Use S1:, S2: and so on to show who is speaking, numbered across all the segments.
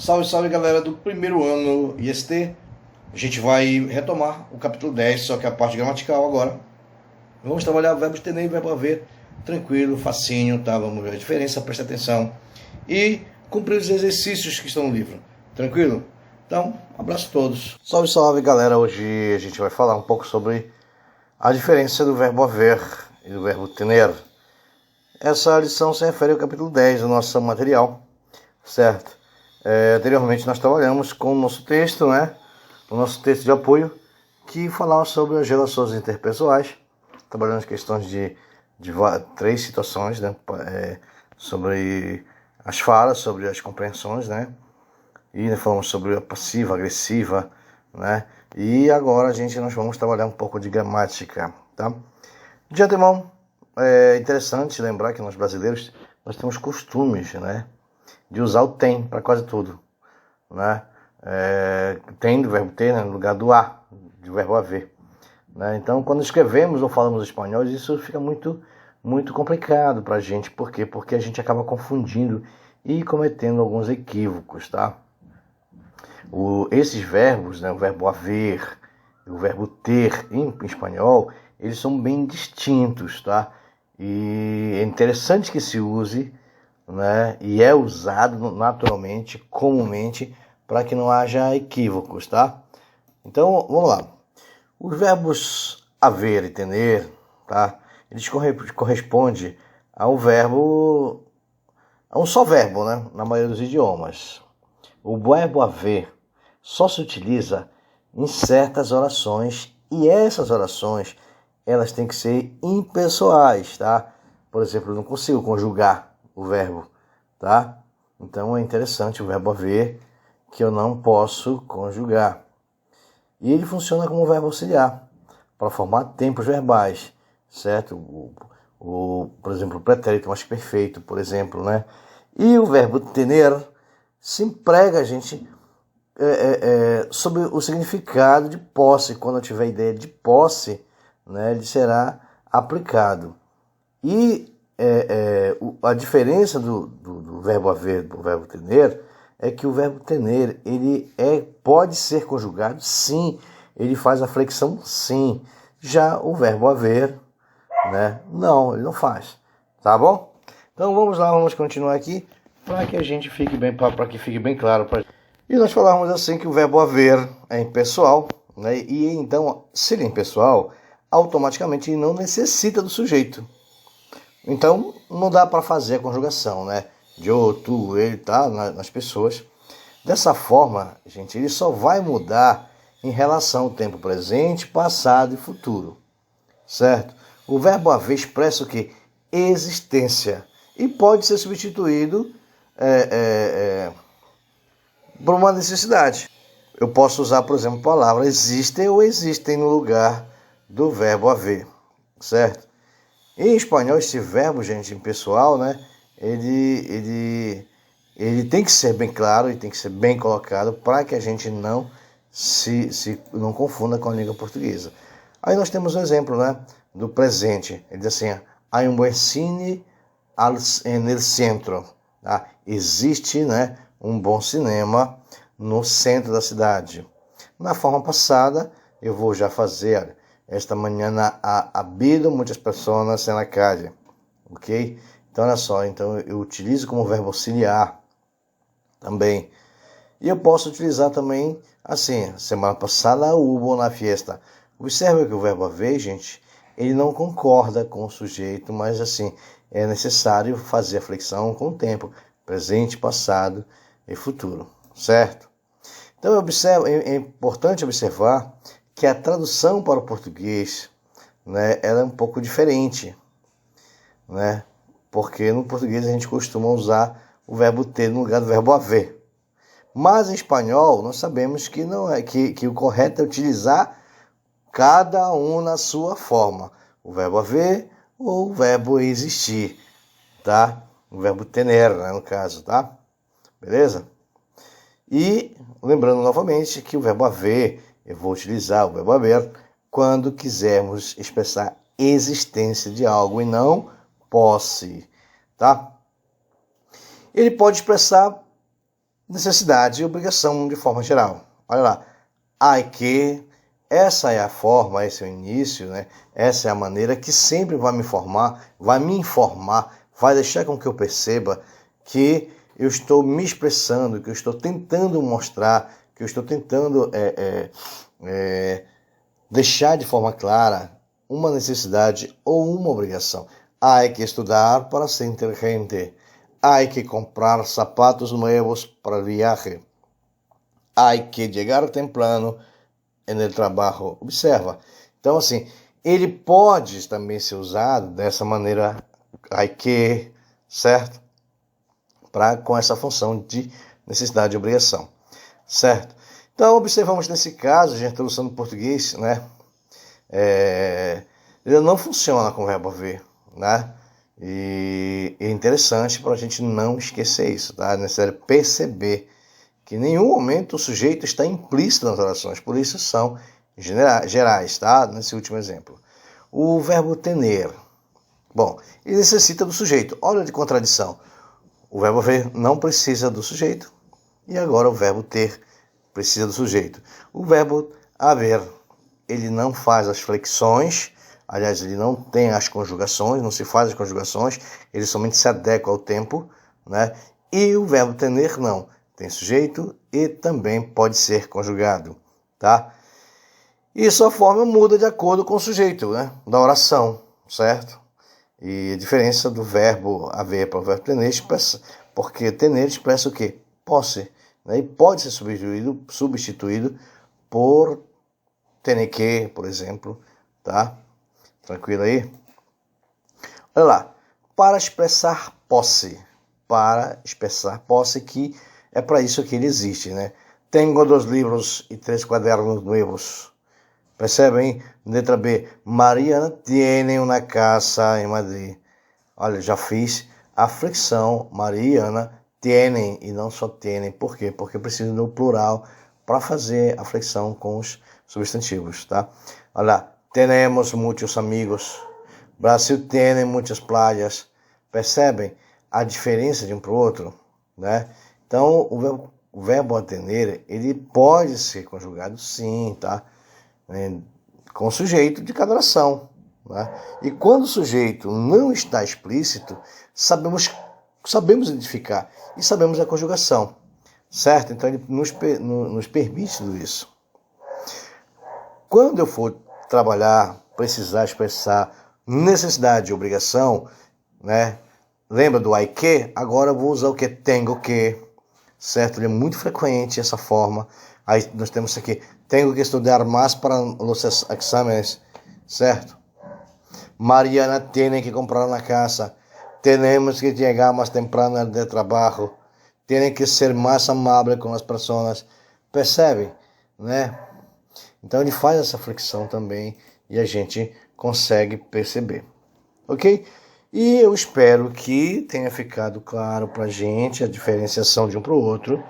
S1: Salve, salve galera do primeiro ano IST. A gente vai retomar o capítulo 10, só que a parte gramatical agora. Vamos trabalhar verbos ter e verbo haver, tranquilo, facinho, tá? Vamos ver a diferença, presta atenção. E cumprir os exercícios que estão no livro, tranquilo? Então, um abraço a todos. Salve, salve galera, hoje a gente vai falar um pouco sobre a diferença do verbo haver e do verbo tener. Essa lição se refere ao capítulo 10 do nosso material, certo? Anteriormente nós trabalhamos com o nosso texto, né? O nosso texto de apoio, que falava sobre as relações interpessoais. Trabalhamos questões de 3 situações, né? Sobre as falas, sobre as compreensões, né? E falamos sobre a passiva, agressiva, né? E agora nós vamos trabalhar um pouco de gramática, tá? De antemão, é interessante lembrar que nós brasileiros, nós temos costumes, né? De usar o tem para quase tudo, né? Tem do verbo ter, né, no lugar do a, do verbo haver, né? Então, quando escrevemos ou falamos espanhol, isso fica muito complicado para a gente. Por quê? Porque a gente acaba confundindo e cometendo alguns equívocos, tá? Esses verbos, né, o verbo haver e o verbo ter em espanhol, eles são bem distintos, tá? E é interessante que se use, né, e é usado naturalmente, comumente, para que não haja equívocos, tá? Então, vamos lá. Os verbos haver e tener, tá? Eles correspondem a um só verbo, né, na maioria dos idiomas. O verbo haver só se utiliza em certas orações, e essas orações, elas têm que ser impessoais, tá? Por exemplo, eu não consigo conjugar o verbo, tá? Então é interessante o verbo haver, que eu não posso conjugar. E ele funciona como verbo auxiliar, para formar tempos verbais, certo? Por exemplo, o pretérito mais perfeito, por exemplo, né? E o verbo tener se emprega, sobre o significado de posse. Quando eu tiver ideia de posse, né, ele será aplicado. E a diferença do verbo haver do verbo tener é que o verbo tener, ele pode ser conjugado, sim, ele faz a flexão, sim. Já o verbo haver, né, não, ele não faz, tá bom? Então vamos lá, vamos continuar aqui para que a gente fique bem, para que fique bem claro pra gente. E nós falamos assim que o verbo haver é impessoal, né, e então, se ele é impessoal, automaticamente ele não necessita do sujeito. Então, não dá para fazer a conjugação, né? De eu, tu, ele, tá, nas pessoas. Dessa forma, gente, ele só vai mudar em relação ao tempo presente, passado e futuro, certo? O verbo haver expressa o quê? Existência. E pode ser substituído por uma necessidade. Eu posso usar, por exemplo, a palavra existem ou existem no lugar do verbo haver, certo? Em espanhol, esse verbo, gente, impessoal, né? Ele tem que ser bem claro e tem que ser bem colocado para que a gente não não confunda com a língua portuguesa. Aí nós temos um exemplo, né, do presente. Ele diz assim: hay un buen cine en el centro. Tá? Existe, né, um bom cinema no centro da cidade. Na forma passada, eu vou já fazer. Esta manhã ha habido muitas pessoas na calle, ok? Então, olha só, então eu utilizo como verbo auxiliar também. E eu posso utilizar também assim, semana passada hubo una fiesta. Observe que o verbo haver, gente, ele não concorda com o sujeito, mas assim, é necessário fazer a flexão com o tempo, presente, passado e futuro, certo? Então, é importante observar que a tradução para o português, né, ela é um pouco diferente, né? Porque no português a gente costuma usar o verbo ter no lugar do verbo haver. Mas em espanhol nós sabemos que não é que o correto é utilizar cada um na sua forma, o verbo haver ou o verbo existir, tá? O verbo tener, né, no caso, tá? Beleza? E lembrando novamente que o verbo haver, eu vou utilizar o verbo haver quando quisermos expressar existência de algo e não posse, tá? Ele pode expressar necessidade e obrigação de forma geral. Olha lá, ai que, essa é a forma, esse é o início, né? Essa é a maneira que sempre vai me informar, vai deixar com que eu perceba que eu estou me expressando, que eu estou tentando mostrar, que eu estou tentando deixar de forma clara uma necessidade ou uma obrigação. Há que estudar para ser inteligente. Há que comprar sapatos novos para o viaje. Há que chegar temprano no trabalho. Observa. Então, assim, ele pode também ser usado dessa maneira, há que, certo? Com essa função de necessidade e obrigação, certo? Então, observamos nesse caso, a gente está usando português, né? Ele não funciona com o verbo haver, né? E é interessante para a gente não esquecer isso, tá? É necessário perceber que em nenhum momento o sujeito está implícito nas orações, por isso são gerais, tá? Nesse último exemplo. O verbo tener, bom, ele necessita do sujeito. Olha de contradição. O verbo haver não precisa do sujeito e agora o verbo ter precisa do sujeito. O verbo haver, ele não faz as flexões, aliás, ele não tem as conjugações, não se faz as conjugações, ele somente se adequa ao tempo, né? E o verbo tener não, tem sujeito e também pode ser conjugado, tá? E sua forma muda de acordo com o sujeito, né? Da oração, certo? E a diferença do verbo haver para o verbo tener expressa, porque tener expressa o quê? Posse, né? E pode ser substituído por tener que, por exemplo, tá? Tranquilo aí? Olha lá, para expressar posse, que é para isso que ele existe, né? Tenho 2 livros e 3 cadernos novos. Percebem? Letra B. Mariana tiene uma casa em Madrid. Olha, já fiz a flexão Mariana tiene e não só tiene. Por quê? Porque eu preciso do plural para fazer a flexão com os substantivos, tá? Olha lá. Tenemos muitos amigos. Brasil tem muitas praias. Percebem a diferença de um para o outro, né? Então, o verbo atender, ele pode ser conjugado sim, tá? Com o sujeito de cada oração, né? E quando o sujeito não está explícito, sabemos identificar e sabemos a conjugação, certo? Então ele nos permite tudo isso. Quando eu for trabalhar, precisar expressar necessidade e obrigação, né? Lembra do I que? Agora eu vou usar o que? Tenho que, certo? Ele é muito frequente essa forma. Aí nós temos aqui, tenho que estudar mais para os exames, certo? Mariana tem que comprar uma casa. Temos que chegar mais temprano de trabalho. Tem que ser mais amável com as pessoas. Percebe? Né? Então ele faz essa flexão também e a gente consegue perceber. Ok? E eu espero que tenha ficado claro para a gente a diferenciação de um para o outro.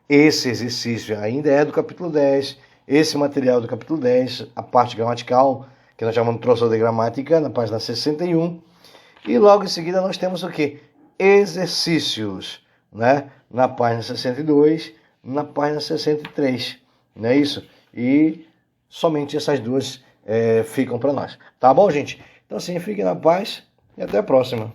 S1: Esse exercício ainda é do capítulo 10, esse material do capítulo 10, a parte gramatical, que nós chamamos de troço de gramática, na página 61. E logo em seguida nós temos o quê? Exercícios, né? Na página 62, na página 63, não é isso? E somente essas duas ficam para nós. Tá bom, gente? Então assim, fiquem na paz e até a próxima.